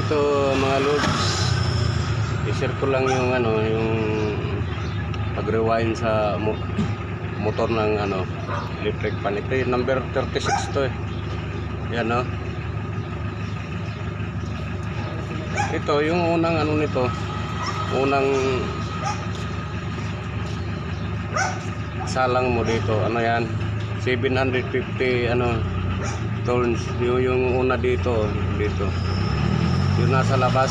ito mga lods, i-share ko lang yung yung pag-rewind sa motor ng electric fan. Ito yung number 36 to yan ito yung unang nito, unang salang mo dito, yan 750 turns, yung una dito yung nasa labas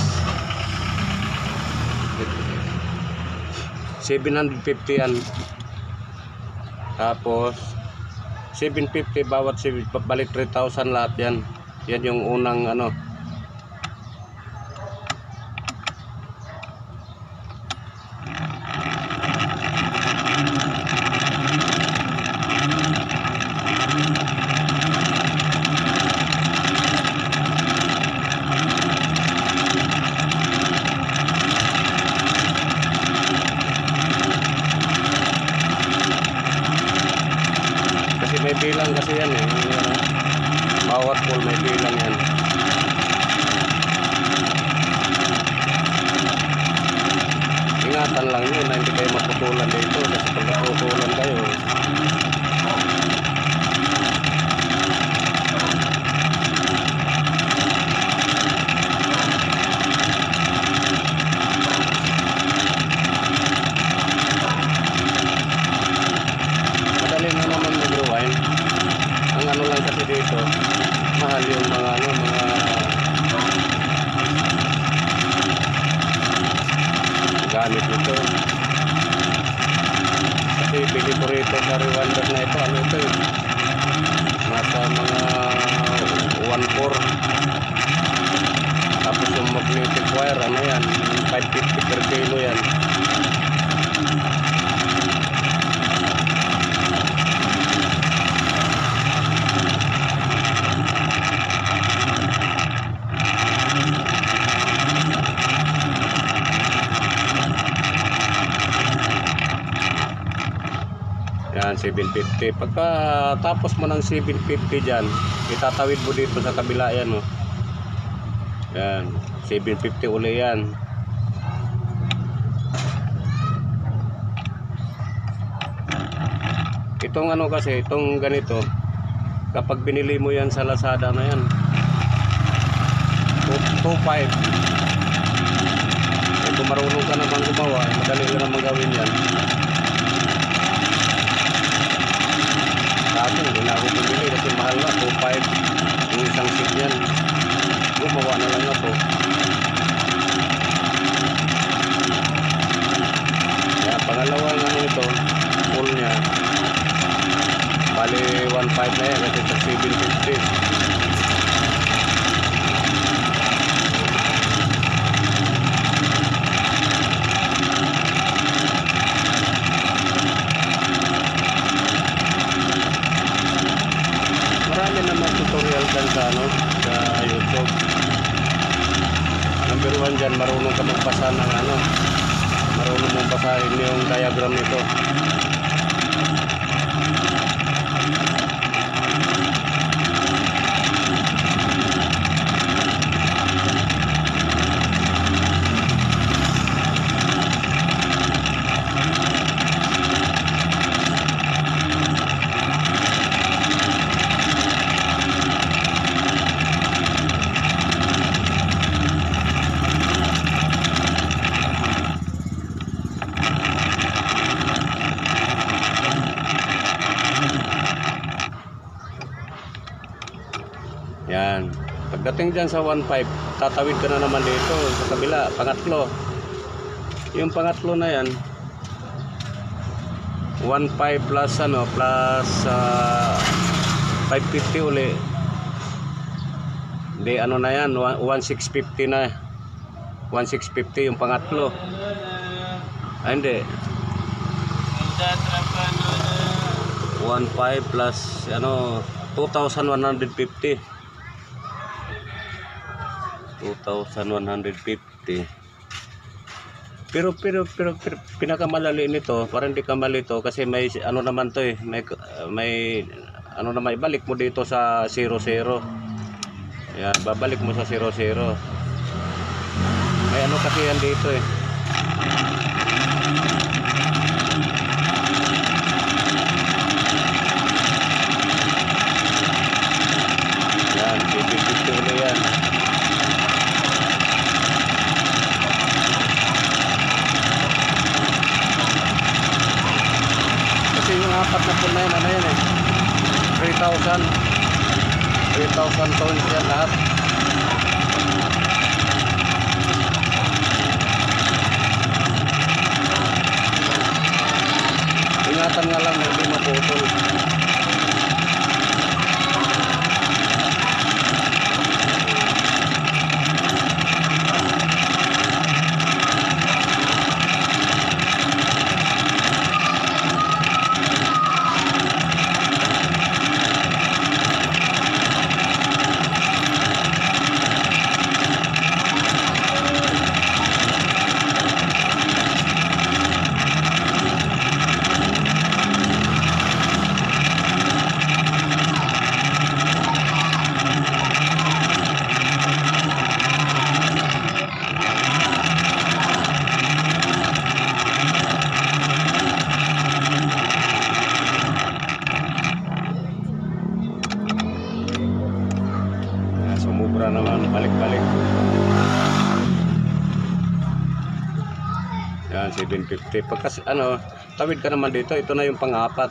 750 yan, tapos 750 bawat balik 3,000 lahat yan yung unang may bilang kasi yan bawat pole may bilang yan. Ingatan lang yun na hindi kayo maputulan dito, kasi pag naputulan kayo madali na naman mag-rewind. Ang lang kasi dito mahal yung mga gamit nito, kasi bili ko rito sa rewinder na ito ito nasa mga 1.4, tapos yung magnetic wire yan 550 per kilo yan. Yan 750. Pagka tapos mo ng 750 dyan, itatawid mo dito sa kabila yan yan 750 uli yan. Itong kasi itong ganito, kapag binili mo yan sa Lazada na yan 2.5, kung marunong ka naman gumawa, madali lang naman gawin yan. Hindi na ako bumili kasi mahal na 2.5 yung isang seat yan. Gumawa na lang ako. Kaya pangalawang ito, full nya bali 1.5 na yan kasi sa 750. Marami naman tutorial dyan sa YouTube. Number 1 dyan, marunong ka magbasa ng marunong mong basahin yung diagram nito. Yan. Pagdating dyan sa 1.5, tatawid ka na naman dito sa kabila, pangatlo. Yung pangatlo na yan 1.5 plus plus 550 uli. Hindi na yan, 1.650 na. 1.650 yung pangatlo. Ay hindi. 1.5 plus 2,150. 2,150. Pero pinakamalali nito, para hindi ka malito kasi may naman to may naman, ibalik mo dito sa 00. Yan, babalik mo sa 00. May ano kasi yan dito eh. Yan, CB50 ulit yan. Kasi yung apat na po na yan, ano yan eh. 3,000 tons yan lahat. Ingatan nga lang na hindi maputol. Sumubra naman, balik-balik. Yan, 750. Pagkas ano, tawid ka naman dito, ito na yung pang-apat.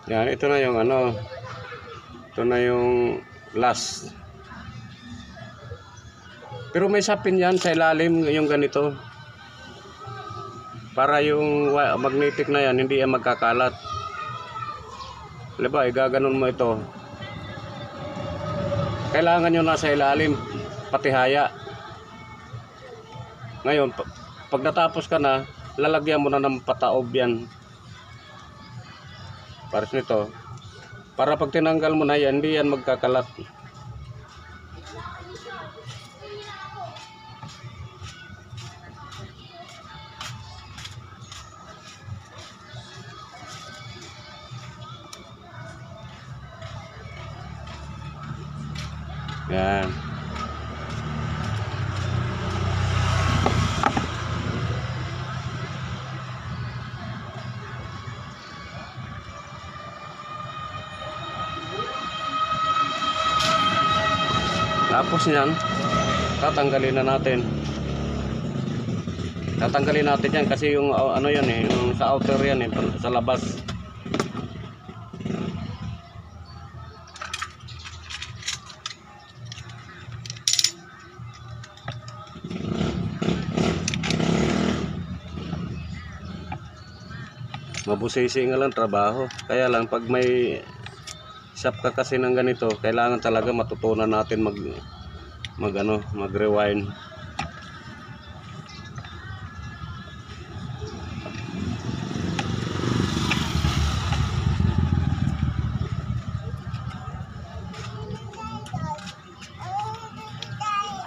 Yan, ito na yung ano. Ito na yung last. Pero may sapin yan sa ilalim yung ganito. Para yung magnetic na yan, hindi yan magkakalat. Diba, igaganon mo ito. Kailangan nyo nasa ilalim, pati haya. Ngayon, pag natapos ka na, lalagyan mo na ng pataob yan. Pares nito. Para pag tinanggal mo na yan, hindi yan magkakalat. Yan. Tapos niyan, tatanggalin na natin. Tatanggalin natin yan kasi yung ano yan eh, yung sa outer yan eh, sa labas. Mabusisi nga lang trabaho. Kaya lang pag may shop ka kasi ng ganito, kailangan talaga matutunan natin mag-rewind.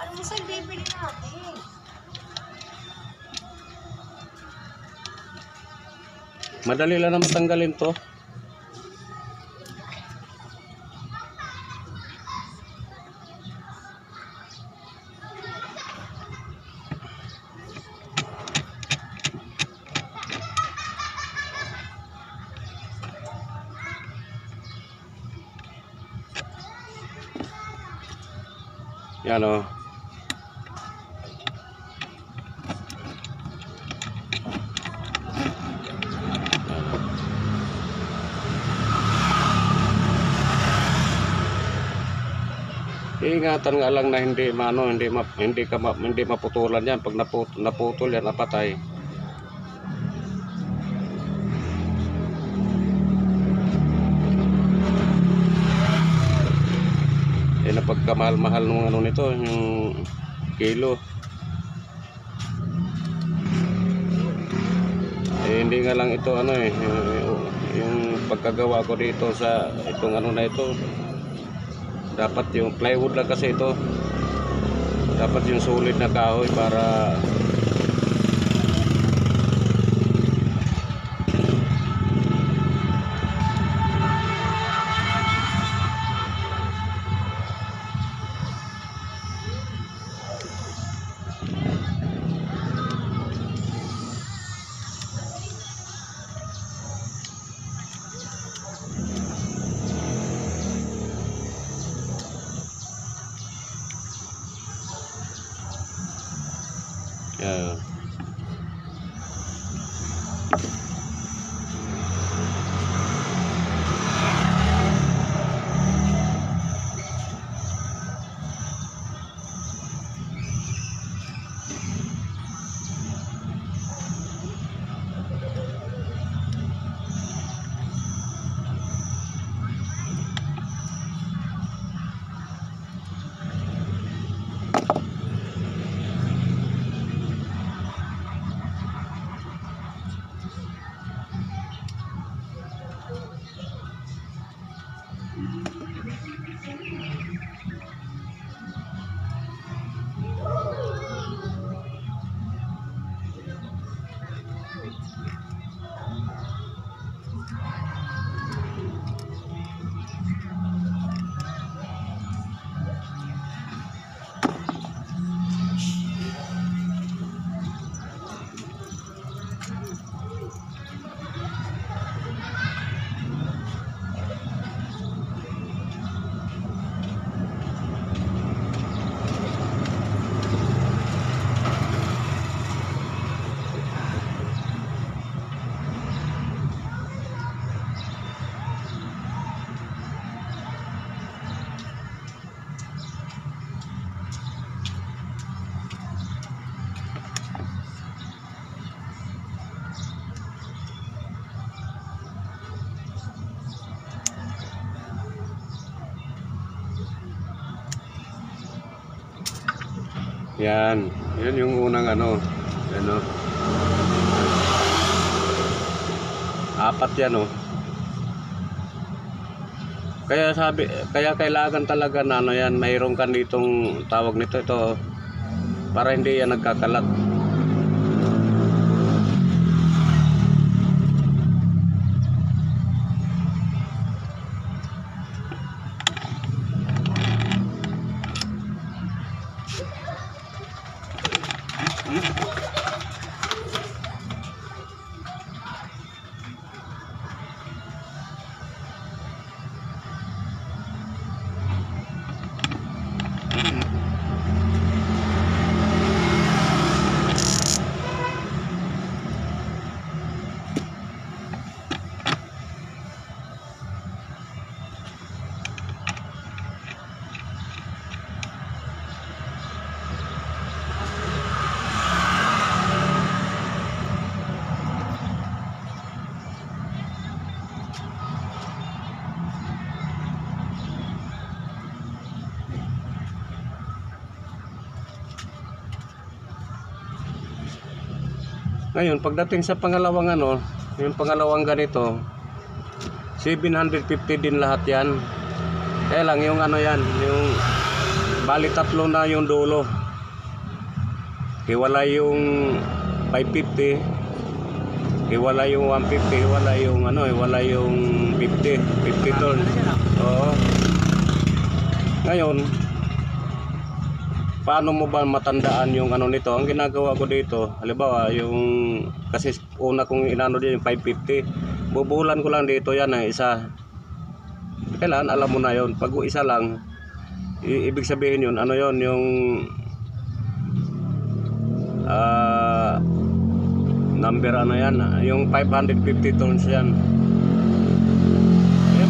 Ano mo sa baby na? Madali lang na matanggalin to. Yan o. Iingatan nga lang na hindi maputulan yan. Pag naputol yan, napatay. Eh, napagkamahal-mahal ng ano nito, yung kilo. Eh, hindi nga lang ito ano eh, yung pagkagawa ko dito sa itong ano na ito. Dapat yung plywood lang kasi ito. Dapat yung solid na kahoy para yeah. Yan, yan yung unang ano, apat yan oh. Kaya kailangan talaga na ano yan, mayroon kan ditong tawag nito ito para hindi yan nagkakalat. Ngayon, pagdating sa pangalawang ano, yung pangalawang ganito, 750 din lahat yan. Kaya lang yung ano yan, yung bali tatlo na yung dulo. Hiwalay yung 550, Iwala yung 150, iwala yung ano, iwala yung 50 tons. Oo. Ngayon, paano mo ba matandaan yung ano nito? Ang ginagawa ko dito, halimbawa yung kasi una kong inano din yung 550. Bubuhulan ko lang dito yan ng isa. Kailan alam mo na yon. Pag isa lang, ibig sabihin yun, ano yon, yung number ano yan, yung 550 tons yan.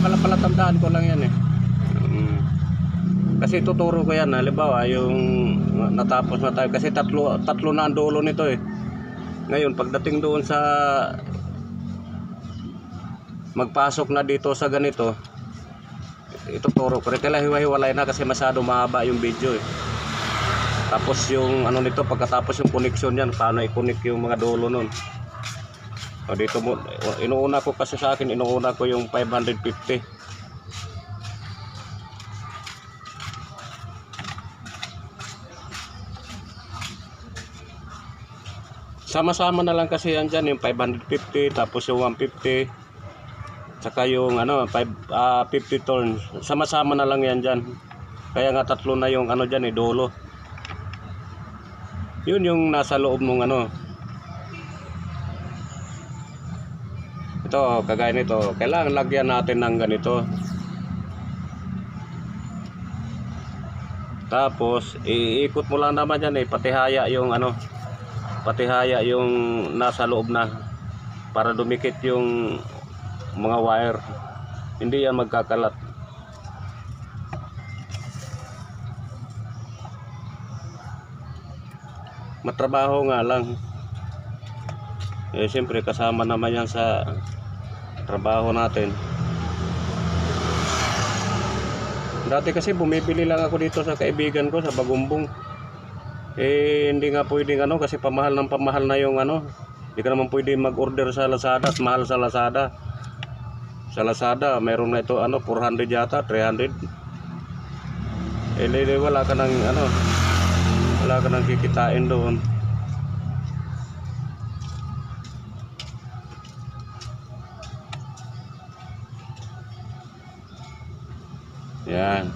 Pala tandaan ko lang yan eh. Kasi tuturo ko yan, halimbawa yung natapos na tayo, kasi tatlo na ang dulo nito eh. Ngayon pagdating doon sa magpasok na dito sa ganito, ituturo ko rin. Kailangan hiwa-hiwalay na kasi masyado mahaba yung video eh. Tapos yung ano nito, pagkatapos yung connection yan, paano i-connect yung mga dulo nun. O dito mo, inuuna ko kasi sa akin, inuuna ko yung 550. Sama-sama na lang kasi yan dyan, yung 550, tapos yung 150, tsaka yung ano, 50 tons. Sama-sama na lang yan dyan. Kaya nga tatlo na yung ano dyan eh, dulo. Yun yung nasa loob ng ano. Ito, kagaya nito, kailangan lagyan natin ng ganito. Tapos iikot mo lang naman yan eh, patihaya yung ano, patihaya yung nasa loob na, para dumikit yung mga wire, hindi yan magkakalat. Matrabaho nga lang eh, siyempre kasama naman yan sa trabaho natin. Dati kasi bumibili lang ako dito sa kaibigan ko sa Bagumbong. Eh hindi nga pwedeng ano, kasi pamahal na yung ano. Hindi ka naman pwede mag-order sa Lazada at mahal sa Lazada. Sa Lazada mayroon na ito ano, 400 yata, 300. Eh wala ka nang ano, wala ka nang kikitain doon. Yan.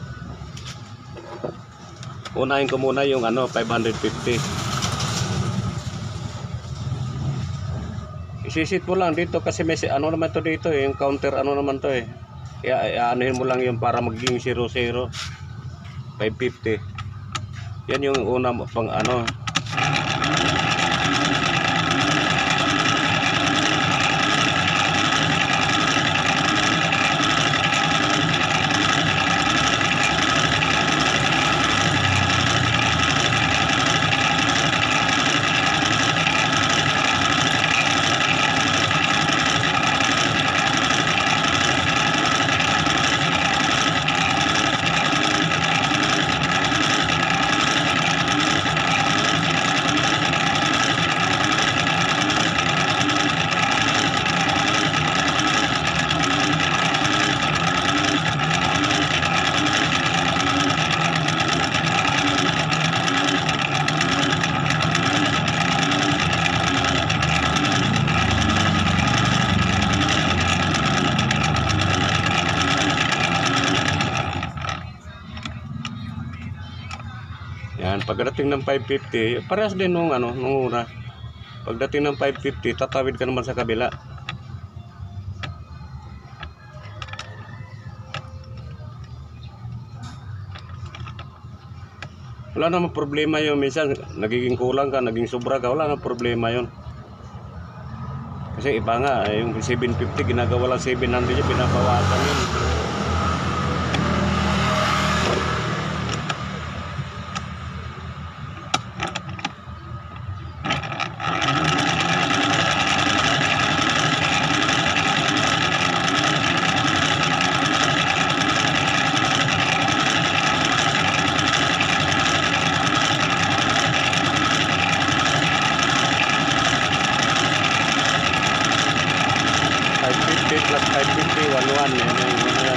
Unahin ko muna yung ano, 550. Isisit mo lang dito kasi may ano naman to dito eh, yung counter ano naman to eh. Anuhin mo lang yung para maging 00. 550. Yan yung una pang ano. Yan, pagdating ng 550, parehas din nung ano, nung una. Pagdating ng 550, tatawid ka naman sa kabila. Wala namang problema yun. Minsan, nagiging kulang ka, naging sobra ka, wala namang problema yun. Kasi iba nga, yung 750, ginagawa lang 700 yun, pinabawasan yun. Plus 550, 11, yan yung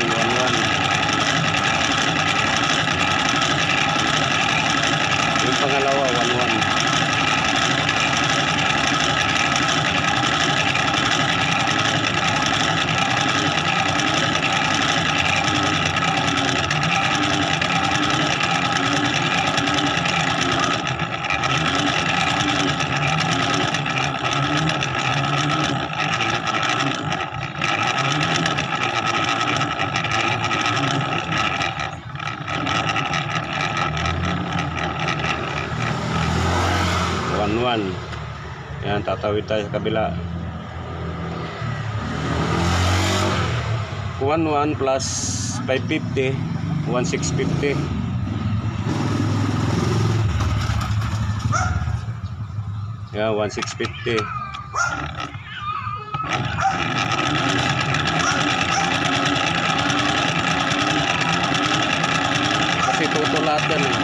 1-1. Yan, tatawid tayo sa kabila. 1-1 plus 550, 1,650. Yan, 1,650. Kasi toto lahat yan eh.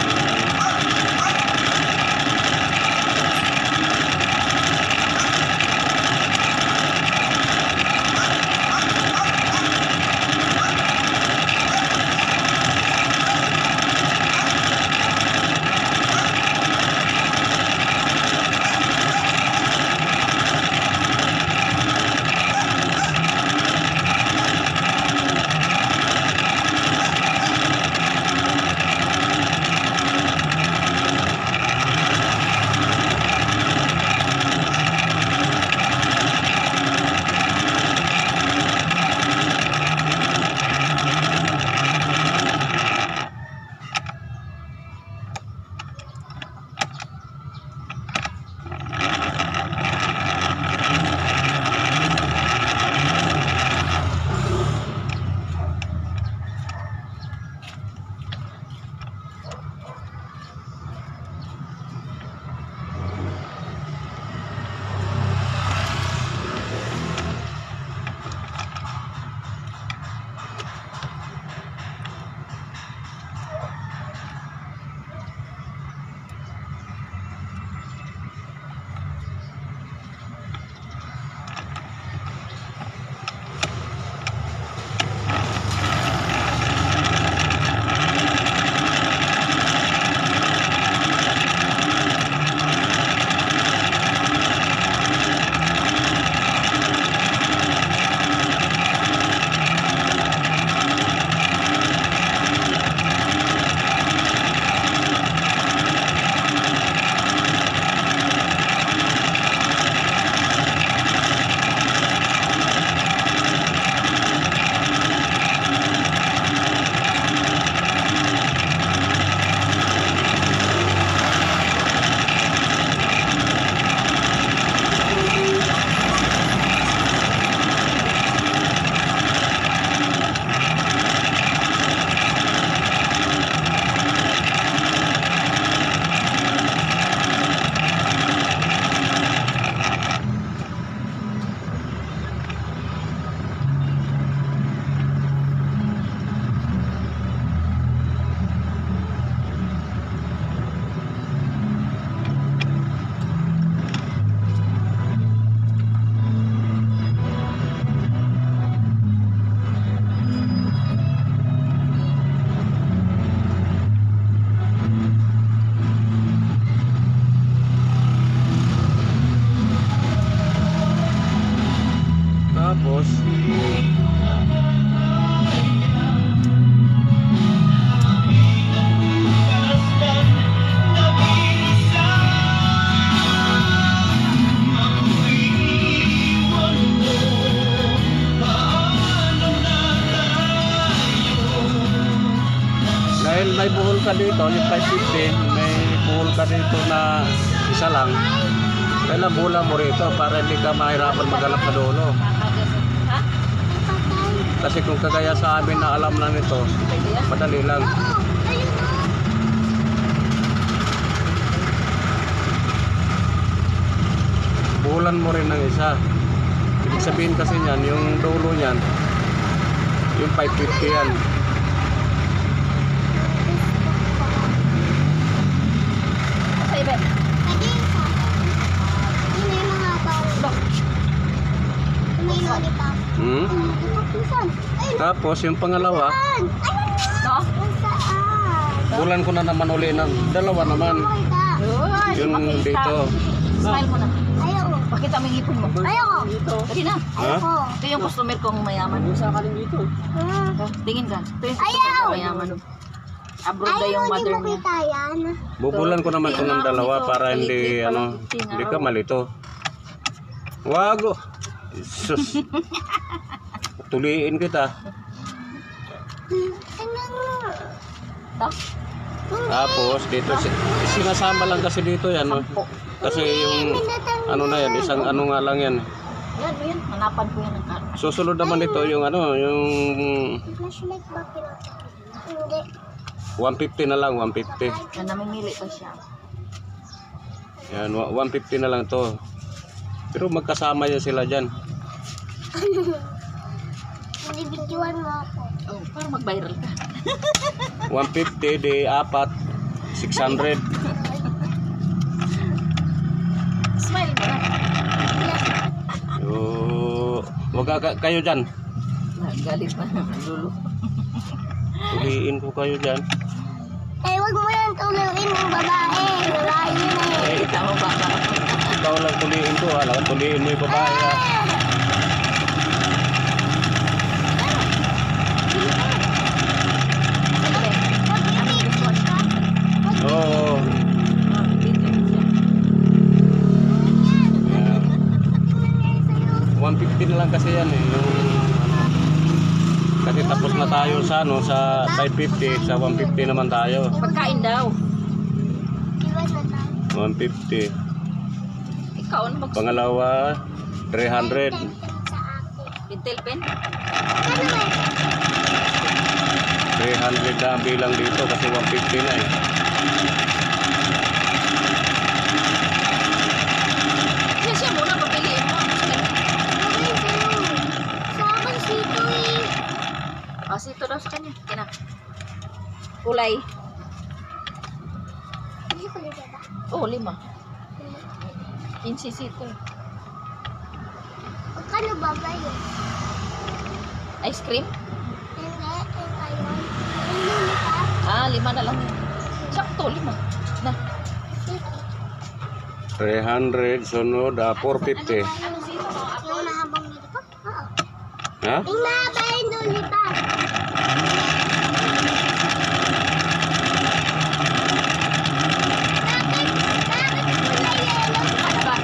Tapos dahil may buhol ka dito, yung 550, may buhol ka dito na isa lang, kailan bula mo rito para hindi ka mahirapan maghanap sa dulo. Kasi kung kagaya sa amin na alam na nito, madali lang. Buhulan mo rin ng isa. Ibig sabihin kasi niyan, yung dulo niyan, yung 550 yan. Hmm? Tapos yung pangalawa, bulan ko na naman uli ng dalawa naman. Yung dito. Smile mo na. Ayoko. Pakita mo yung ipon mo. Ayoko. Dali na. Ayoko. Ito yung customer kong mayaman. Sa kaling dito. Tingin ka. Ito yung customer kong mayaman. Abroad na yung mother niya. Kita yan. Bubulan ko naman ito ng dalawa para hindi hindi ka malito. Wag. Sus. Tuliin kita. Ta? Tapos dito sinasama lang kasi dito yan, no? Sampo. Kasi yung ano na yan, isang ano nga lang yan. Yan. Hanapan ko yan ng karo. Susunod naman ito yung ano, yung Flashlight ba pinatay? Hindi. 150 na lang, 150. Yan, namimili pa siya. Yan, 150 na lang to. Pero magkasama yan sila dyan. Binibidyoan mo ako. Oh, para mag-viral ka. 150 di apat, 600. Smile mo na. Wag kayo dyan. Galit na. Lulu. Tuliin ko kayo dyan. Eh, wag mo yan tuluin ng babae. Babae yun eh. Kita mo ba? Ikaw lang tuliin ko, alam tuliin mo yung babae. Ha? Oo. Yan. 150 na lang kasi yan eh. Yung, kasi tapos na tayo sa ano, sa 550, sa 150 naman tayo. Pagkain daw. Iwan na tayo. 150. Ikaw, ano mag- Pangalawa, 300. Sa akin. Pintel pen? Ano ba? 300 na ang bilang dito kasi 150 na eh. Siya muna, papiliin mo. Bagay sa'yo. Sa akin sito eh. Kasi ito daw sa kanya. Kina. Kulay. Hindi ko nila ba? Oh, 5. 15 ito. Magkano ba ba yun? Ice cream? Hindi, ayun. Ayun ka. Ah, 5 na lang yun. Sakto, 5. Na. 300, sunod, 450. Yung mahabang nilipot? Oo. Ha? Yung mahaba yung nilipot. Bakit kulay yellow? Ano ba?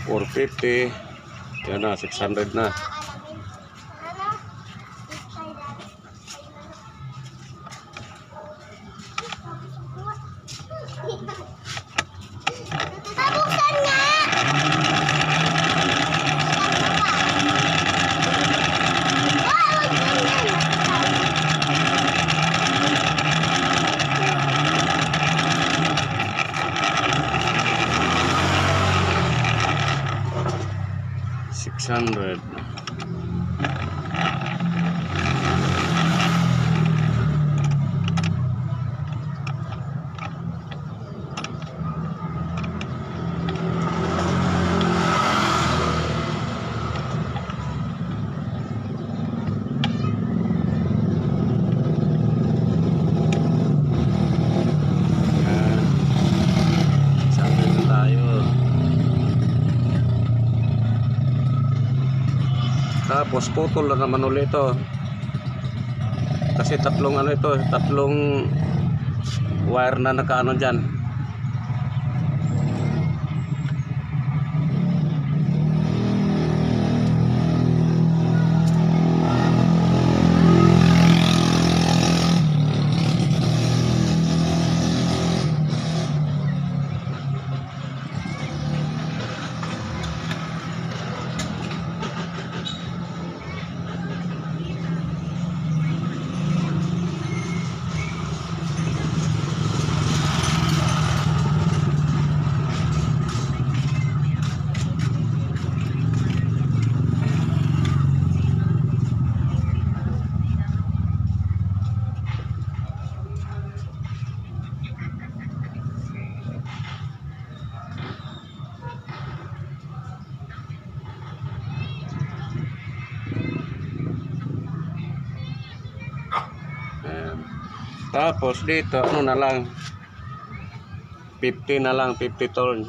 $450. Yan na, 600 na. Tabuksan nga! Wag ganyan. 600. Yan. 600 na tayo. Tapos putol na naman ulit ito. Kasi tatlong ano ito, tatlong wire na nakaano dyan. Ayan. Tapos dito ano na lang 50 na lang, 50 turns.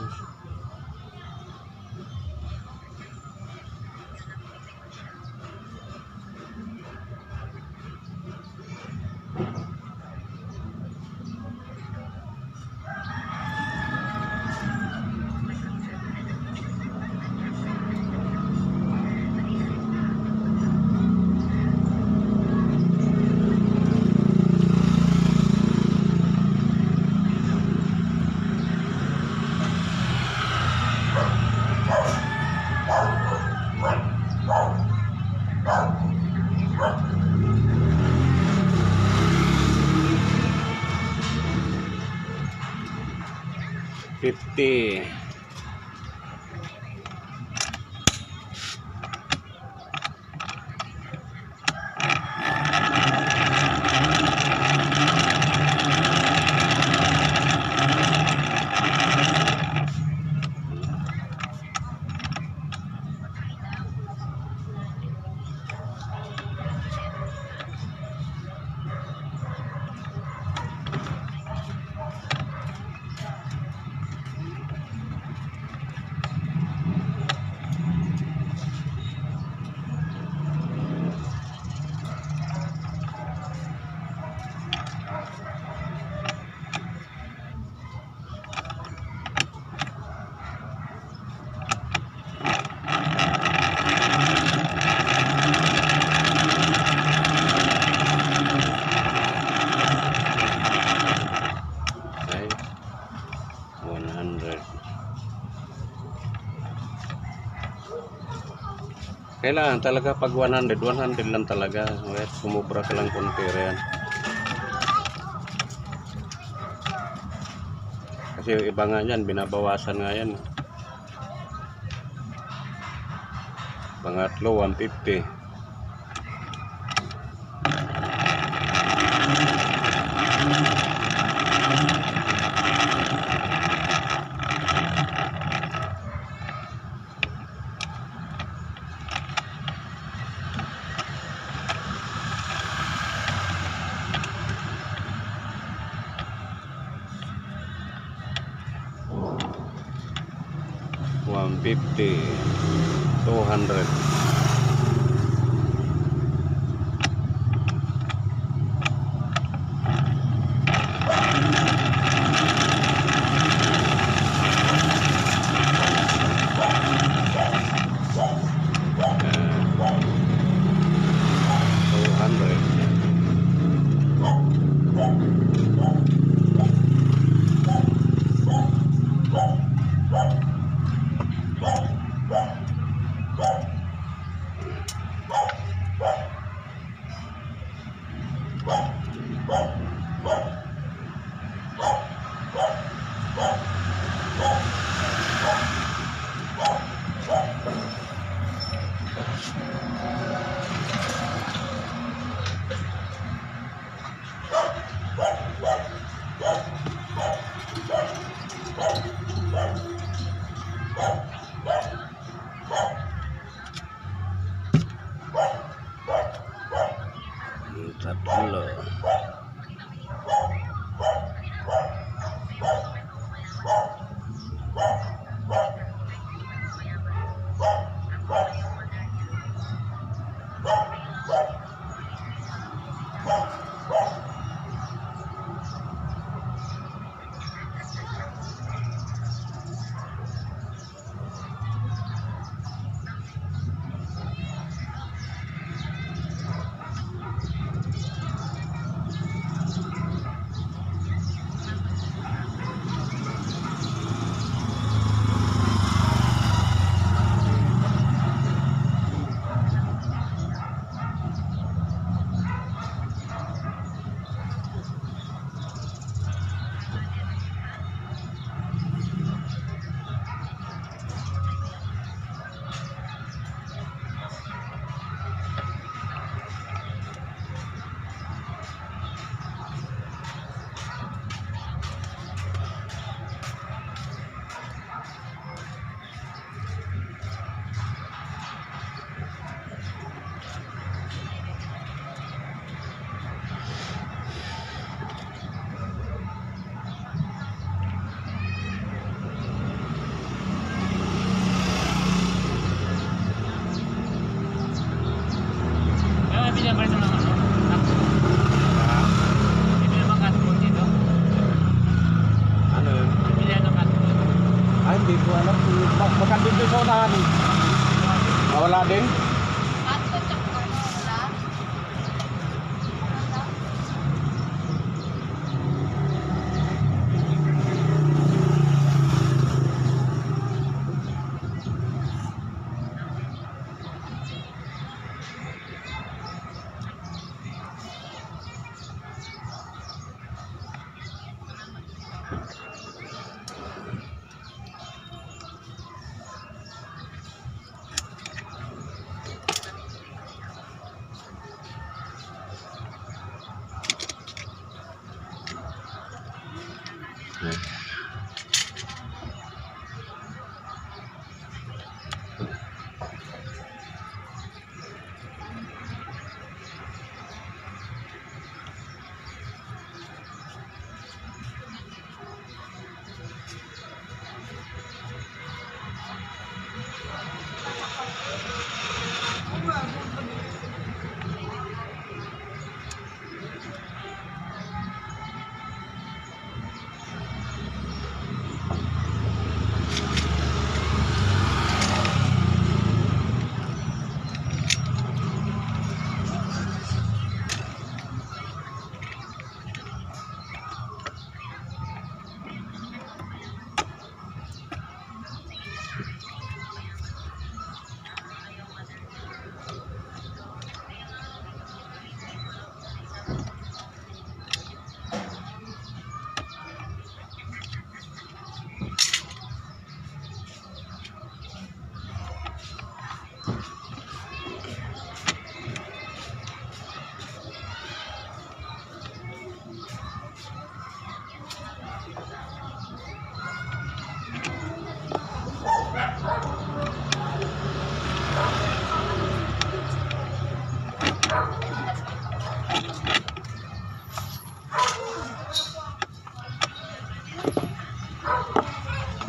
150. Okay. 100. Kailangan talaga pag 100 lang talaga. Kahit sumubra ka lang konti rin. Kasi yung iba nga yan, binabawasan nga yan. Pangatlo, 150. $150, $200. Tatlo. Ano yun? Ay, hindi ko alam. Baka dito sa unahan. Wala din?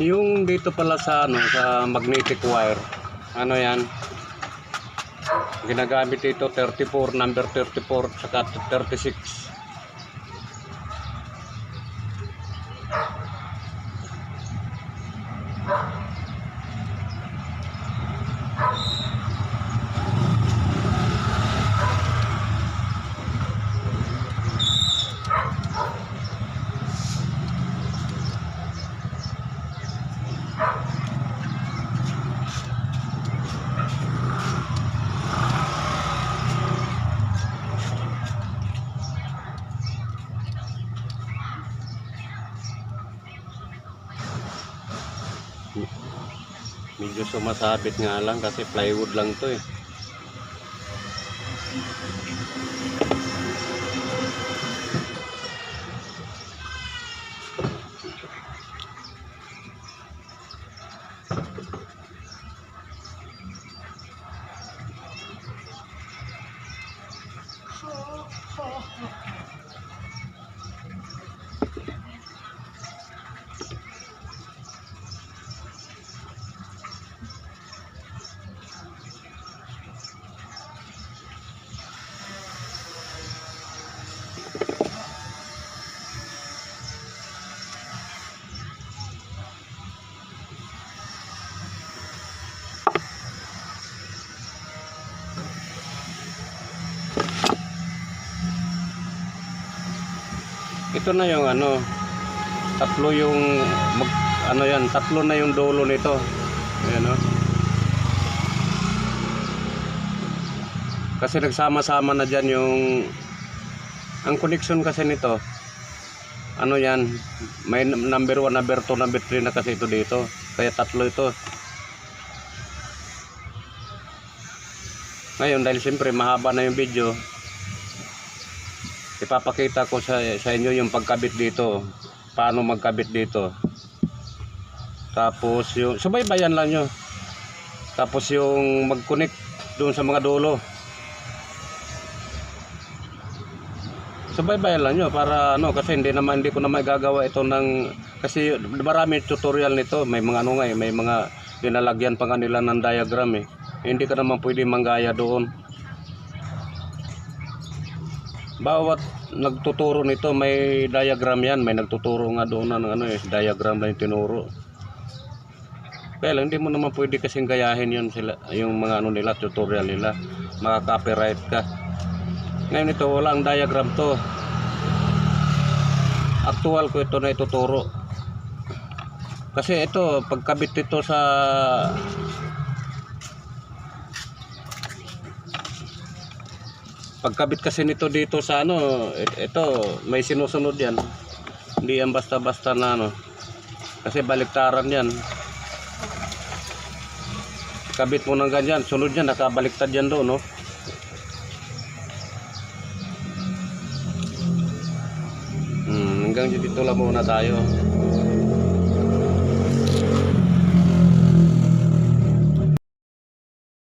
Yung dito pala sa ano, sa magnetic wire, ano yan, ginagamit dito 34, number 34 saka 36. Medyo sumasabit nga lang kasi plywood lang to eh. Ito na yung ano, tatlo yung ano yan, tatlo na yung dulo nito. Ayan o. Kasi nagsama-sama na dyan yung ang connection kasi nito. Ano yan, may number 1, number 2, number 3 na kasi ito dito. Kaya tatlo ito. Ngayon dahil siyempre mahaba na yung video, ipapakita ko sa inyo yung pagkabit dito, paano magkabit dito. Tapos yung subaybayan lang nyo. Tapos yung mag-connect doon sa mga dulo, subaybayan lang nyo para ano, kasi hindi ko na magagawa ito ng, kasi marami tutorial nito, may mga ano nga eh, may mga dinalagyan pa nga nila ng diagram eh. Hindi ka naman pwede manggaya doon. Bawat nagtuturo nito may diagram yan, may nagtuturo nga doon ng ano eh, diagram na yung tinuro. Kaya lang hindi mo naman pwede kasing gayahin yun sila, yung mga ano nila, tutorial nila, maka-copyright ka. Ngayon ito walang diagram to, actual ko ito na ituturo. Kasi ito pagkabit ito sa pagkabit kasi nito dito sa ano, ito may sinusunod yan, hindi yan basta-basta na ano, kasi baliktaran yan. Kabit mo ng ganyan, sunod yan, nakabaliktad yan doon, no? Hanggang dito lang muna tayo.